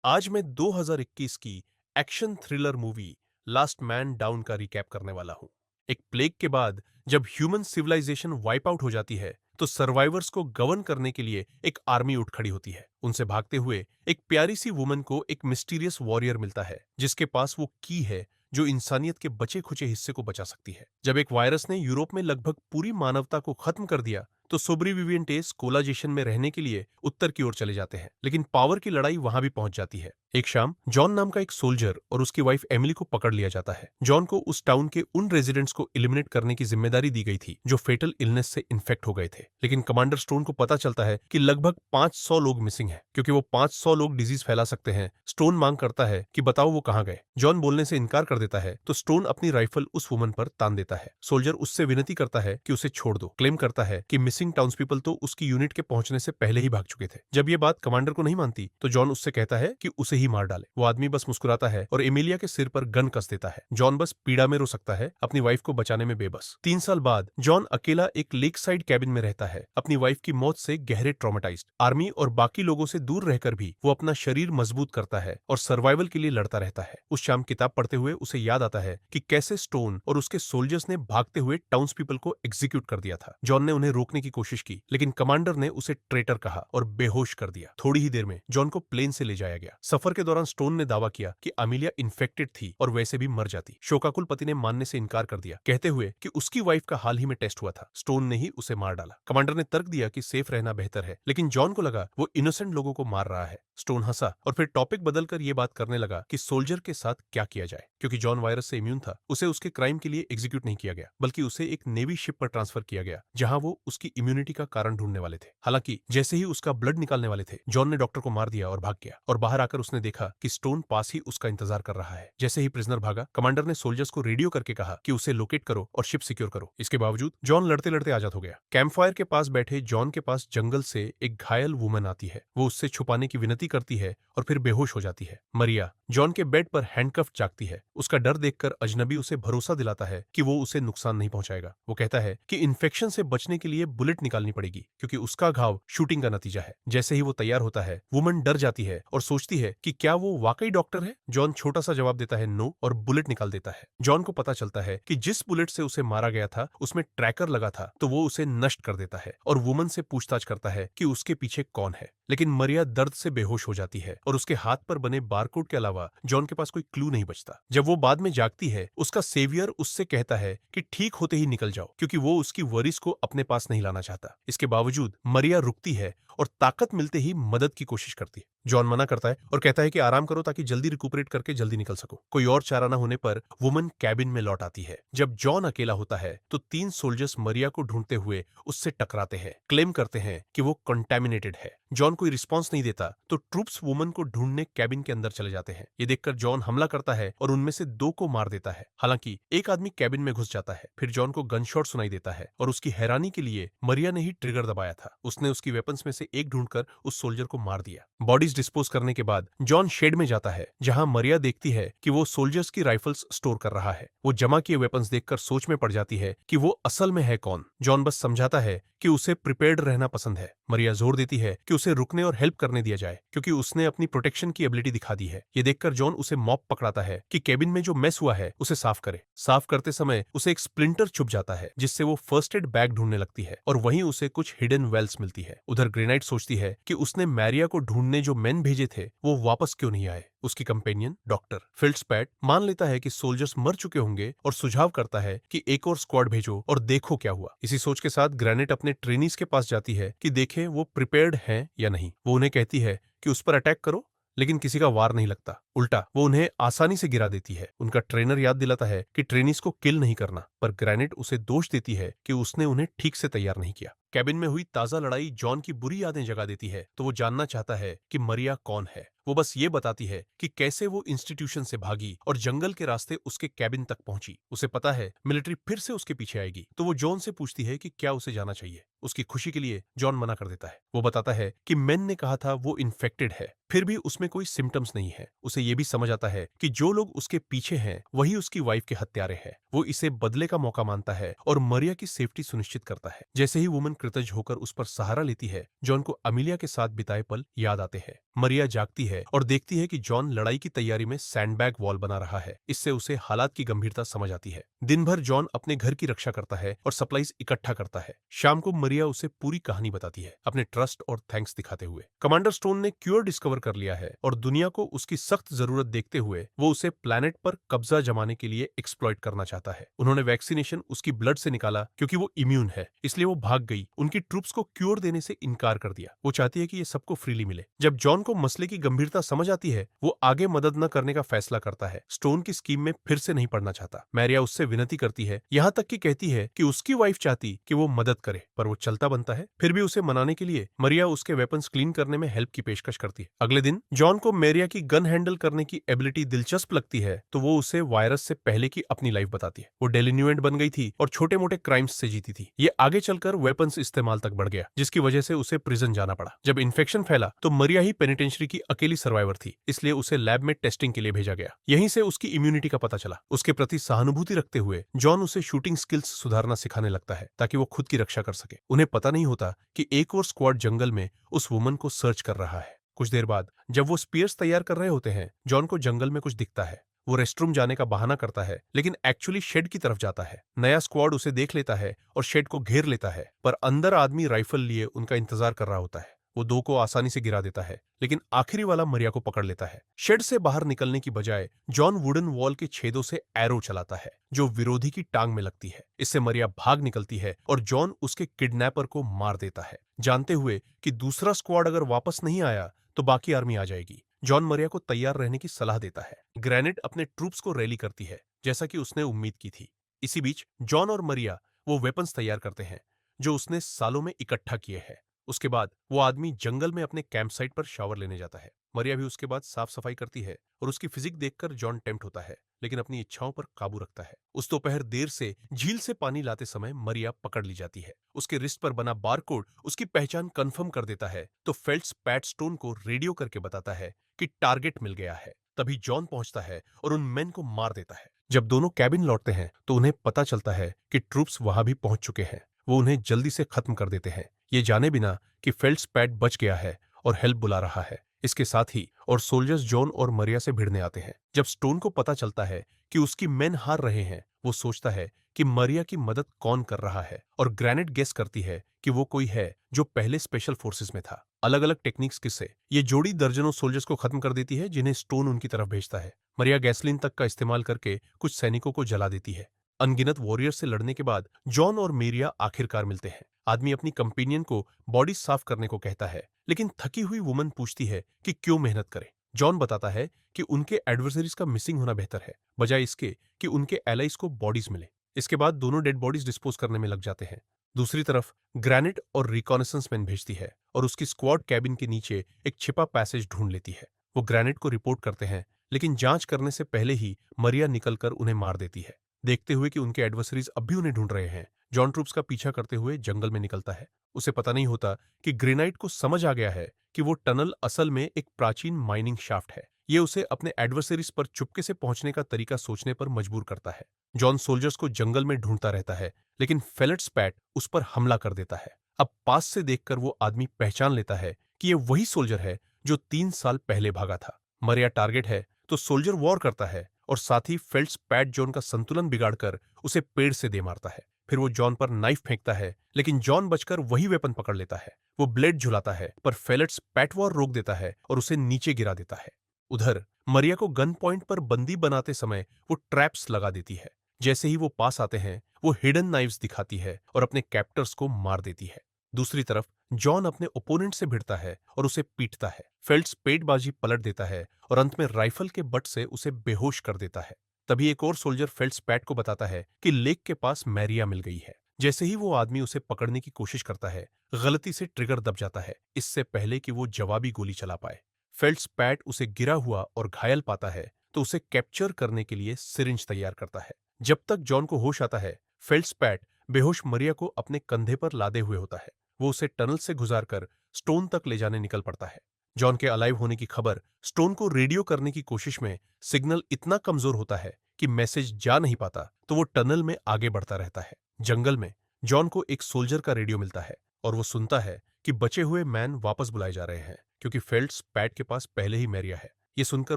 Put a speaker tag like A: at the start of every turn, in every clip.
A: आज मैं 2021 की action thriller movie last man down का रिकैप करने वाला हूं। एक प्लेग के बाद जब ह्यूमन सिविलाइजेशन वाइप आउट हो जाती है तो सर्वाइवर्स को गवर्न करने के लिए एक आर्मी उठ खड़ी होती है। उनसे भागते हुए एक प्यारी सी वुमन को एक मिस्टीरियस वॉरियर मिलता है जिसके पास वो की है जो इंसानियत के बचे खुचे हिस्से को बचा सकती है। जब एक वायरस ने यूरोप में लगभग पूरी मानवता को खत्म कर दिया तो सोब्रीविवियंटेस कोलाजेशन में रहने के लिए उत्तर की ओर चले जाते हैं, लेकिन पावर की लड़ाई वहां भी पहुंच जाती है। एक शाम जॉन नाम का एक सोल्जर और उसकी वाइफ एमिली को पकड़ लिया जाता है। जॉन को उस टाउन के उन रेजिडेंट्स को एलिमिनेट करने की जिम्मेदारी दी गई थी जो फेटल इलनेस से इन्फेक्ट हो गए थे, लेकिन कमांडर स्टोन को पता चलता है कि लगभग 500 लोग मिसिंग हैं। क्योंकि वो 500 लोग डिजीज फैला सकते हैं, स्टोन मांग करता है कि बताओ वो कहां गए। जॉन बोलने से इनकार कर देता है तो स्टोन अपनी राइफल उस वुमन पर तान देता है। सोल्जर उससे विनती करता है कि उसे छोड़ दो, क्लेम करता है कि मिसिंग टाउन्सपीपल तो उसकी यूनिट के पहुंचने से पहले ही भाग चुके थे। जब ये बात कमांडर को नहीं मानती तो जॉन उससे कहता है कि उसे ही मार डाले। वो आदमी बस मुस्कुराता है और एमिलिया के सिर पर गन कस देता है। जॉन बस पीड़ा में रो सकता है, अपनी वाइफ को बचाने में बेबस। 3 साल बाद जॉन अकेला एक लेक साइड कैबिन में रहता है, अपनी वाइफ की मौत से गहरे ट्रॉमेटाइज्ड। आर्मी और बाकी लोगों से दूर रहकर भी वो अपना शरीर मजबूत करता है और सर्वाइवल के लिए लड़ता रहता है। उस शाम किताब पढ़ते हुए उसे याद आता है कि कैसे स्टोन और उसके सोल्जर्स ने भागते हुए टाउन्स पीपल को एग्जीक्यूट कर दिया था। जॉन ने उन्हें रोकने की कोशिश की, लेकिन कमांडर ने उसे ट्रेटर कहा और बेहोश कर दिया। थोड़ी ही देर में जॉन को प्लेन से ले जाया गया। सफर के दौरान स्टोन ने दावा किया कि अमीलिया इन्फेक्टेड थी और वैसे भी मर जाती। शोकाकुल पति ने मानने से इनकार कर दिया, कहते हुए कि उसकी वाइफ का हाल ही में टेस्ट हुआ था, स्टोन ने ही उसे मार डाला। कमांडर ने तर्क दिया कि सेफ रहना बेहतर है, लेकिन जॉन को लगा वो इनोसेंट लोगों को मार रहा है। स्टोन हंसा और फिर टॉपिक बदलकर यह बात करने लगा कि सोल्जर के साथ क्या किया जाए। क्योंकि जॉन वायरस से इम्यून था, उसे उसके क्राइम के लिए एग्जीक्यूट नहीं किया गया, बल्कि उसे एक नेवी शिप पर ट्रांसफर किया गया जहां वो उसकी इम्यूनिटी का कारण ढूंढने वाले थे। हालांकि जैसे ही उसका ब्लड निकालने वाले थे, जॉन ने डॉक्टर को मार दिया और भाग गया। और बाहर आकर उसने देखा कि स्टोन पास ही उसका इंतजार कर रहा है। जैसे ही प्रिजनर भागा, कमांडर ने सोल्जर्स को रेडियो करके कहा कि उसे लोकेट करो और शिप सिक्योर करो। इसके बावजूद जॉन लड़ते लड़ते आजाद हो गया। कैंप फायर के पास बैठे जॉन के पास जंगल से एक घायल वुमन आती है। वो उससे छुपाने की विनती करती है और फिर बेहोश हो जाती है। मरिया जॉन के बेड पर हैंडकफ जागती है। उसका डर देखकर अजनबी उसे भरोसा दिलाता है कि वो उसे नुकसान नहीं पहुंचाएगा। वो कहता है कि इन्फेक्शन से बचने के लिए बुलेट निकालनी पड़ेगी क्योंकि उसका घाव शूटिंग का नतीजा है। जैसे ही वो तैयार होता है, वुमन डर जाती है और सोचती है कि क्या वो वाकई डॉक्टर है। जॉन छोटा सा जवाब देता है नो, और बुलेट निकाल देता है। जॉन को पता चलता है कि जिस बुलेट से उसे मारा गया था उसमें ट्रैकर लगा था, तो वो उसे नष्ट कर देता है और वुमन से पूछताछ करता है कि उसके पीछे कौन है। लेकिन मरिया दर्द से बेहोश हो जाती है और उसके हाथ पर बने बारकोड के अलावा जॉन के पास कोई क्लू नहीं बचता। जब वो बाद में जागती है, उसका सेवियर उससे कहता है कि ठीक होते ही निकल जाओ, क्योंकि वो उसकी वरीज को अपने पास नहीं लाना चाहता। इसके बावजूद मरिया रुकती है और ताकत मिलते ही मदद की कोशिश करती है। जॉन मना करता है और कहता है कि आराम करो ताकि जल्दी रिकूपरेट करके जल्दी निकल सको। कोई और चारा न होने पर वुमन कैबिन में लौट आती है। जब जॉन अकेला होता है तो 3 सोल्जर्स मरिया को ढूंढते हुए उससे टकराते हैं, क्लेम करते हैं कि वो कंटेमिनेटेड है। जॉन कोई रिस्पॉन्स नहीं देता तो ट्रूप्स वुमन को ढूंढने कैबिन के अंदर चले जाते हैं। ये देखकर जॉन हमला करता है और उनमें से 2 को मार देता है। हालांकि एक आदमी कैबिन में घुस जाता है। फिर जॉन को गनशॉट सुनाई देता है और उसकी हैरानी के लिए मरिया ने ही ट्रिगर दबाया था। उसने उसकी वेपन्स में से एक ढूंढकर उस सोल्जर को मार दिया। बॉडीज डिस्पोज करने के बाद जॉन शेड में जाता है जहां मरिया देखती है कि वो सोल्जर्स की राइफल्स स्टोर कर रहा है। वो जमा किए वेपन्स देखकर सोच में पड़ जाती है कि वो असल में है कौन। जॉन बस समझाता है कि उसे प्रिपेयर्ड रहना पसंद है। मरिया जोर देती है कि उसे रुकने और हेल्प करने दिया जाए क्योंकि उसने अपनी प्रोटेक्शन की एबिलिटी दिखा दी है। ये देखकर जॉन उसे मॉप पकड़ाता है कि केबिन में जो मेस हुआ है उसे साफ करे। साफ करते समय उसे एक स्प्लिंटर छुप जाता है जिससे वो फर्स्ट एड बैग ढूंढने लगती है और वहीं उसे कुछ हिडन वेल्स मिलती है। उधर ग्रेनाइट सोचती है कि उसने मैरिया को ढूंढने जो मेन भेजे थे वो वापस क्यों नहीं आए। उसकी कंपेनियन डॉक्टर फिल्ड्सपैट मान लेता है कि सोल्जर्स मर चुके होंगे और सुझाव करता है कि एक और स्क्वाड भेजो और देखो क्या हुआ। इसी सोच के साथ ग्रेनेट अपने ट्रेनीज के पास जाती है कि देखे वो प्रिपेयर्ड हैं या नहीं। वो उन्हें कहती है कि उस पर अटैक करो, लेकिन किसी का वार नहीं लगता। उल्टा वो उन्हें आसानी से गिरा देती है। उनका ट्रेनर याद दिलाता है कि ट्रेनीज को किल नहीं करना, पर ग्रेनेट उसे दोष देती है कि उसने उन्हें ठीक से तैयार नहीं किया। कैबिन में हुई ताजा लड़ाई जॉन की बुरी यादें जगा देती है, तो वो जानना चाहता है कि मरिया कौन है। वो बस ये बताती है कि कैसे वो इंस्टीट्यूशन से भागी और जंगल के रास्ते उसके कैबिन तक पहुंची। उसे पता है मिलिट्री फिर से उसके पीछे आएगी, तो वो जॉन से पूछती है कि क्या उसे जाना चाहिए। उसकी खुशी के लिए जॉन मना कर देता है। वो बताता है कि मेन ने कहा था वो इन्फेक्टेड है, फिर भी उसमें कोई सिम्टम्स नहीं है। उसे ये भी समझ आता है कि जो लोग उसके पीछे हैं वही उसकी वाइफ के हत्यारे हैं। वो इसे बदले का मौका मानता है और मरिया की सेफ्टी सुनिश्चित करता है। जैसे ही वुमन कृतज्ञ होकर उस पर सहारा लेती है, जॉन को अमिलिया के साथ बिताए पल याद आते हैं। मरिया जागती है और देखती है कि जॉन लड़ाई की तैयारी में सैंडबैग वॉल बना रहा है। इससे उसे हालात की गंभीरता समझ आती है। दिन भर जॉन अपने घर की रक्षा करता है और सप्लाईज इकट्ठा करता है। शाम को मरिया उसे पूरी कहानी बताती है, अपने ट्रस्ट और थैंक्स दिखाते हुए। कमांडर स्टोन ने क्योर डिस्कवर कर लिया है और दुनिया को उसकी सख्त जरूरत देखते हुए वो उसे प्लैनेट पर कब्जा जमाने के लिए एक्सप्लॉइट करना चाहता है। उन्होंने वैक्सीनेशन उसकी ब्लड से निकाला क्योंकि वो इम्यून है, इसलिए वो भाग गई। उनकी ट्रूप्स को क्योर देने से इनकार कर दिया। वो चाहती है कि ये सबको फ्रीली मिले। जब जॉन को मसले की गंभीरता समझ आती है, वो आगे मदद न करने का फैसला करता है। स्टोन की स्कीम में फिर से नहीं पड़ना चाहता। मैरिया उससे विनती करती है, यहाँ तक कि कहती है कि उसकी वाइफ चाहती कि वो मदद करे, पर वो चलता बनता है। फिर भी उसे मनाने के लिए मरिया उसके वेपन्स क्लीन करने में हेल्प की पेशकश करती है। अगले दिन जॉन को मैरिया की गन हैंडल करने की एबिलिटी दिलचस्प लगती है, तो वो उसे वायरस से पहले की अपनी लाइफ बताती है। वो डेलिन्यूएंट बन गई थी और छोटे मोटे क्राइम्स से जीती थी। ये आगे चलकर वेपन्स इस्तेमाल तक बढ़ गया, जिसकी वजह से उसे प्रिजन जाना पड़ा। जब इन्फेक्शन फैला तो मरिया ही पेनिटेंशियरी की अकेली सर्वाइवर थी, इसलिए उसे लैब में टेस्टिंग के लिए भेजा गया। यहीं से उसकी इम्यूनिटी का पता चला। उसके प्रति सहानुभूति रखते हुए जॉन उसे शूटिंग स्किल्स सुधारना सिखाने लगता है, ताकि वो खुद की रक्षा कर सके। उन्हें पता नहीं होता कि एक और स्क्वाड जंगल में उस वुमन को सर्च कर रहा है। कुछ देर बाद जब वो स्पीयर्स तैयार कर रहे होते हैं, जॉन को जंगल में कुछ दिखता है। वो रेस्टरूम जाने का बहाना करता है, लेकिन एक्चुअली शेड की तरफ जाता है। नया स्क्वाड उसे देख लेता है और शेड को घेर लेता है, पर अंदर आदमी राइफल लिए उनका इंतजार कर रहा होता है। वो दो को आसानी से गिरा देता है, लेकिन आखिरी वाला मरिया को पकड़ लेता है। शेड से बाहर निकलने की बजाय जॉन वुडन वॉल के छेदों से एरो चलाता है, जो विरोधी की टांग में लगती है। इससे मरिया भाग निकलती है और जॉन उसके किडनैपर को मार देता है, जानते हुए कि दूसरा स्क्वाड अगर वापस नहीं आया तो बाकी आर्मी आ जाएगी। जॉन मरिया को तैयार रहने की सलाह देता है। ग्रेनेड अपने ट्रूप्स को रैली करती है, जैसा कि उसने उम्मीद की थी। इसी बीच जॉन और मरिया वो वेपन्स तैयार करते हैं जो उसने सालों में इकट्ठा किए हैं। उसके बाद वो आदमी जंगल में अपने कैंप साइट पर शावर लेने जाता है। मरिया भी उसके बाद साफ सफाई करती है और उसकी फिजिक देखकर जॉन टेम्प्ट होता है, लेकिन अपनी इच्छाओं पर काबू रखता है। उस दोपहर देर से झील से पानी लाते समय मरिया पकड़ ली जाती है। उसके रिस्ट पर बना बारकोड उसकी पहचान कंफर्म कर देता है, तो फेल्ट्स पैट स्टोन को रेडियो करके बताता है कि टारगेट मिल गया है। तभी जॉन पहुंचता है और उन मैन को मार देता है। जब दोनों कैबिन लौटते हैं तो उन्हें पता चलता है कि ट्रूप्स वहां भी पहुंच चुके हैं। वो उन्हें जल्दी से खत्म कर देते हैं, ये जाने बिना कि फेल्ट्स पैट बच गया है और हेल्प बुला रहा है। इसके साथ ही और सोल्जर्स जॉन और मरिया से भिड़ने आते हैं। जब स्टोन को पता चलता है कि उसकी मेन हार रहे हैं, वो सोचता है कि मरिया की मदद कौन कर रहा है, और ग्रेनेड गेस करती है कि वो कोई है जो पहले स्पेशल फोर्सेस में था। अलग अलग टेक्निक्स किससे ये जोड़ी दर्जनों सोल्जर्स को खत्म कर देती है, जिन्हें स्टोन उनकी तरफ भेजता है। मरिया गैसलीन तक का इस्तेमाल करके कुछ सैनिकों को जला देती है। अनगिनत वॉरियर से लड़ने के बाद जॉन और मेरिया आखिरकार मिलते हैं। आदमी अपनी कंपेनियन को बॉडी साफ करने को कहता है, लेकिन थकी हुई वुमन पूछती है कि क्यों मेहनत करे। जॉन बताता है कि उनके एडवर्सरीज का मिसिंग होना बेहतर है, बजाय इसके कि उनके एलाइज को बॉडीज मिले। इसके बाद दोनों डेड बॉडीज डिस्पोज करने में लग जाते हैं। दूसरी तरफ ग्रेनेड और रिकॉनेसेंस मैन भेजती है और उसकी स्क्वाड कैबिन के नीचे एक छिपा पैसेज ढूंढ लेती है। वो ग्रेनेड को रिपोर्ट करते हैं, लेकिन जांच करने से पहले ही मरिया निकलकर उन्हें मार देती है। देखते हुए कि उनके एडवर्सरीज अब भी उन्हें ढूंढ रहे हैं, जॉन ट्रूप्स का पीछा करते हुए जंगल में निकलता है। उसे पता नहीं होता कि ग्रेनाइट को समझ आ गया है कि वो टनल असल में एक प्राचीन माइनिंग शाफ्ट है। ये उसे अपने एडवर्सरीज पर चुपके से पहुंचने का तरीका सोचने पर मजबूर करता है। जॉन सोल्जर्स को जंगल में ढूंढता रहता है, लेकिन फेलेट्स पैट उस पर हमला कर देता है। अब पास से देखकर वो आदमी पहचान लेता है कि ये वही सोल्जर है जो 3 साल पहले भागा था। मरिया टारगेट है तो सोल्जर वॉर करता है और साथ ही फेल्ट्स पैट जॉन का संतुलन बिगाड़कर उसे पेड़ से दे मारता है। फिर वो जॉन पर नाइफ फेंकता है, लेकिन जॉन बचकर वही वेपन पकड़ लेता है। वो ब्लेड झुलाता है, पर फेलेट्स पैट वॉर रोक देता है और उसे नीचे गिरा देता है। उधर मरिया को गन पॉइंट पर बंदी बनाते समय वो ट्रैप्स लगा देती है। जैसे ही वो पास आते हैं, वो हिडन नाइव्स दिखाती है और अपने कैप्टर्स को मार देती है। दूसरी तरफ जॉन अपने ओपोनेंट से भिड़ता है और उसे पीटता है। फेल्ट्स पेटबाजी पलट देता है और अंत में राइफल के बट से उसे बेहोश कर देता है। तभी एक और सोल्जर फेल्ट्स पैट को बताता है कि लेक के पास मैरिया मिल गई है। जैसे ही वो आदमी उसे पकड़ने की कोशिश करता है, गलती से ट्रिगर दब जाता है, इससे पहले कि वो जवाबी गोली चला पाए। फेल्ट्स पैट उसे गिरा हुआ और घायल पाता है, तो उसे कैप्चर करने के लिए सिरिंज तैयार करता है। जब तक जॉन को होश आता है, फेल्ट्स पैट बेहोश मरिया को अपने कंधे पर लादे हुए होता है। वो उसे टनल से गुजारकर स्टोन तक ले जाने निकल पड़ता है। जॉन के अलाइव होने की खबर स्टोन को रेडियो करने की कोशिश में सिग्नल इतना कमजोर होता है कि मैसेज जा नहीं पाता, तो वो टनल में आगे बढ़ता रहता है। जंगल में जॉन को एक सोल्जर का रेडियो मिलता है और वो सुनता है कि बचे हुए मैन वापस बुलाए जा रहे हैं, क्योंकि फेल्ट्स पैट के पास पहले ही मैरिया है। ये सुनकर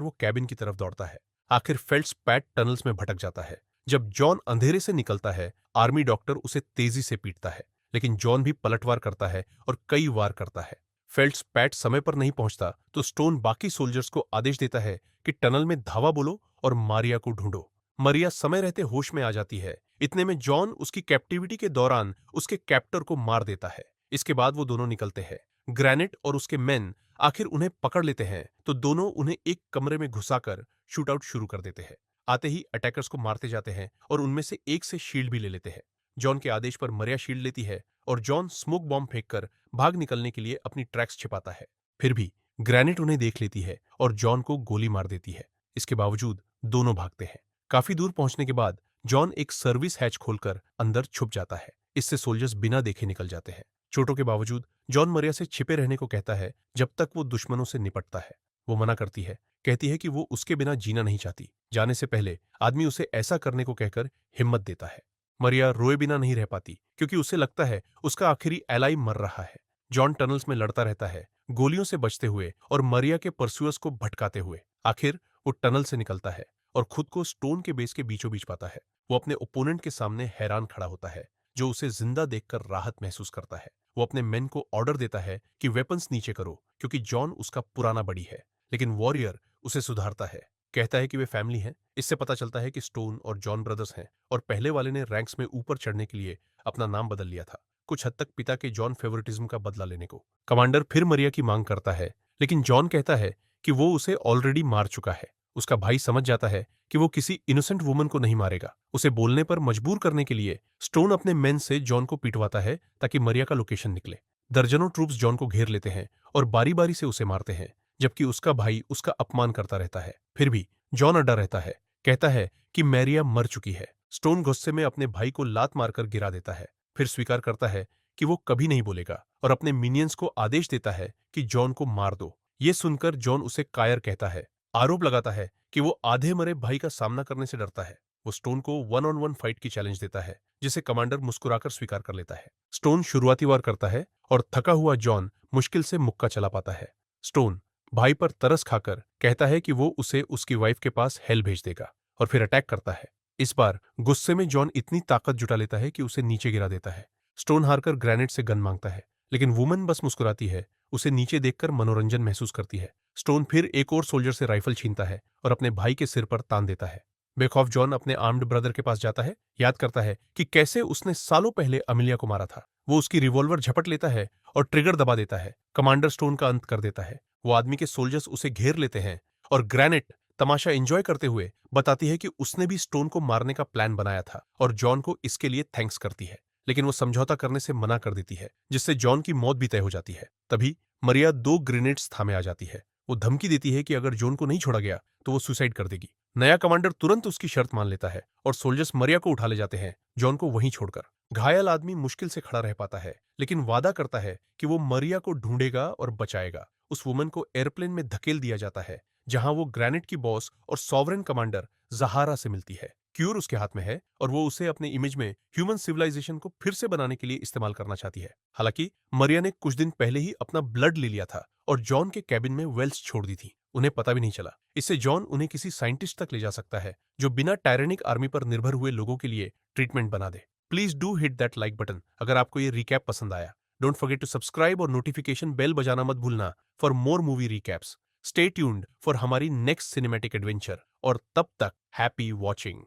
A: वो कैबिन की तरफ दौड़ता है। आखिर फेल्ट्स पैट टनल्स में भटक जाता है। जब जॉन अंधेरे से निकलता है, आर्मी डॉक्टर उसे तेजी से पीटता है, लेकिन जॉन भी पलटवार करता है और कई वार करता है। फेल्ट्स पैट समय पर नहीं पहुंचता तो स्टोन बाकी सोल्जर्स को आदेश देता है कि टनल में धावा बोलो और मारिया को ढूंढो। मरिया समय रहते होश में आ जाती है। इतने में जॉन उसकी कैप्टिविटी के दौरान उसके कैप्टर को मार देता है। इसके बाद वो दोनों निकलते हैं। ग्रैनेट और उसके मेन आखिर उन्हें पकड़ लेते हैं, तो दोनों उन्हें एक कमरे में घुसाकर शूटआउट शुरू कर देते हैं। आते ही अटैकर्स को मारते जाते हैं और उनमें से एक से शील्ड भी ले लेते हैं। जॉन के आदेश पर मरिया शील्ड लेती है और जॉन स्मोक बॉम्ब फेंककर भाग निकलने के लिए अपनी ट्रैक्स छिपाता है। फिर भी ग्रैनेट उन्हें देख लेती है और जॉन को गोली मार देती है। इसके बावजूद दोनों भागते हैं। काफी दूर पहुंचने के बाद जॉन एक सर्विस हैच खोलकर अंदर छुप जाता है। इससे सोल्जर्स बिना देखे निकल जाते हैं। चोटों के बावजूद जॉन मरिया से छिपे रहने को कहता है जब तक वो दुश्मनों से निपटता है। वो मना करती है, कहती है कि वो उसके बिना जीना नहीं चाहती। जाने से पहले आदमी उसे ऐसा करने को कहकर हिम्मत देता है। मरिया रोए बिना नहीं रह पाती, क्योंकि उसे लगता है उसका आखिरी एलाई मर रहा है। जॉन टनल्स में लड़ता रहता है, गोलियों से बचते हुए और मरिया के परस्यूअर्स को भटकाते हुए। आखिर वो टनल से निकलता है और खुद को स्टोन के बेस के बीचों बीच पाता है। वो अपने ओपोनेंट के सामने हैरान खड़ा होता है, जो उसे जिंदा देखकर राहत महसूस करता है। वो अपने मेन को ऑर्डर देता है कि वेपन्स नीचे करो, क्योंकि जॉन उसका पुराना बड़ी है। लेकिन वॉरियर उसे सुधारता है, कहता है कि वे फैमिली हैं। इससे पता चलता है कि स्टोन और जॉन ब्रदर्स हैं और पहले वाले ने रैंक्स में ऊपर चढ़ने के लिए अपना नाम बदल लिया था, कुछ हद तक पिता के जॉन फेवरेटिज्म का बदला लेने को। कमांडर फिर मरिया की मांग करता है, लेकिन जॉन कहता है कि वो उसे ऑलरेडी मार चुका है। उसका भाई समझ जाता है कि वो किसी इनोसेंट वुमन को नहीं मारेगा। उसे बोलने पर मजबूर करने के लिए स्टोन अपने मेन से जॉन को पिटवाता है ताकि मरिया का लोकेशन निकले। दर्जनों ट्रूप्स जॉन को घेर लेते हैं और बारी बारी से उसे मारते हैं, जबकि उसका भाई उसका अपमान करता रहता है। फिर भी जॉन अड्डा रहता है, कहता है कि मैरिया मर चुकी है। स्टोन गुस्से में अपने भाई को लात मारकर गिरा देता है, फिर स्वीकार करता है कि वो कभी नहीं बोलेगा और अपने मिनियंस को आदेश देता है कि जॉन को मार दो। ये सुनकर जॉन उसे कायर कहता है, आरोप लगाता है कि वो आधे मरे भाई का सामना करने से डरता है। वो स्टोन को वन ऑन वन फाइट की चैलेंज देता है, जिसे कमांडर मुस्कुराकर स्वीकार कर लेता है। स्टोन शुरुआती वार करता है और थका हुआ जॉन मुश्किल से मुक्का चला पाता है। स्टोन भाई पर तरस खाकर कहता है कि वो उसे उसकी वाइफ के पास हेल भेज देगा और फिर अटैक करता है। इस बार गुस्से में जॉन इतनी ताकत जुटा लेता है कि उसे नीचे गिरा देता है। स्टोन हारकर ग्रेनेड से गन मांगता है, लेकिन वुमन बस मुस्कुराती है, उसे नीचे देखकर मनोरंजन महसूस करती है। स्टोन फिर एक और सोल्जर से राइफल छीनता है और अपने भाई के सिर पर तान देता है। बेखौफ जॉन अपने आर्म्ड ब्रदर के पास जाता है, याद करता है कि कैसे उसने सालों पहले अमिलिया को मारा था। वो उसकी रिवॉल्वर झपट लेता है और ट्रिगर दबा देता है। कमांडर स्टोन का अंत कर देता है। वो आदमी के सोल्जर्स उसे घेर लेते हैं और ग्रेनेड तमाशा एंजॉय करते हुए बताती है कि उसने भी स्टोन को मारने का प्लान बनाया था और जॉन को इसके लिए थैंक्स करती है। लेकिन वो समझौता करने से मना कर देती है, जिससे जॉन की मौत भी तय हो जाती है। तभी मरिया 2 ग्रेनेड्स थामे आ जाती है। वो धमकी देती है कि अगर जॉन को नहीं छोड़ा गया तो वो सुसाइड कर देगी। नया कमांडर तुरंत उसकी शर्त मान लेता है और सोल्जर्स मरिया को उठा ले जाते हैं, जॉन को वहीं छोड़कर। घायल आदमी मुश्किल से खड़ा रह पाता है, लेकिन वादा करता है कि वो मरिया को ढूंढेगा और बचाएगा। उस वुमन को एयरप्लेन में धकेल दिया जाता है, जहां वो ग्रेनेड की बॉस और सॉवरेन कमांडर जहारा से मिलती है। क्यूर उसके हाथ में है और वो उसे अपने इमेज में ह्यूमन सिविलाइजेशन को फिर से बनाने के लिए इस्तेमाल करना चाहती है। हालांकि मरिया ने कुछ दिन पहले ही अपना ब्लड ले लिया था और जॉन के कैबिन में वेल्स छोड़ दी थी, उन्हें पता भी नहीं चला। इससे जॉन उन्हें किसी साइंटिस्ट तक ले जा सकता है, जो बिना टायरेनिक आर्मी पर निर्भर हुए लोगों के लिए ट्रीटमेंट बना दे। Please do hit that like button अगर आपको ये रिकैप पसंद आया। डोंट फॉरगेट टू सब्सक्राइब और नोटिफिकेशन बेल बजाना मत भूलना for more movie recaps. Stay tuned for हमारी नेक्स्ट सिनेमैटिक एडवेंचर और तब तक हैप्पी वॉचिंग।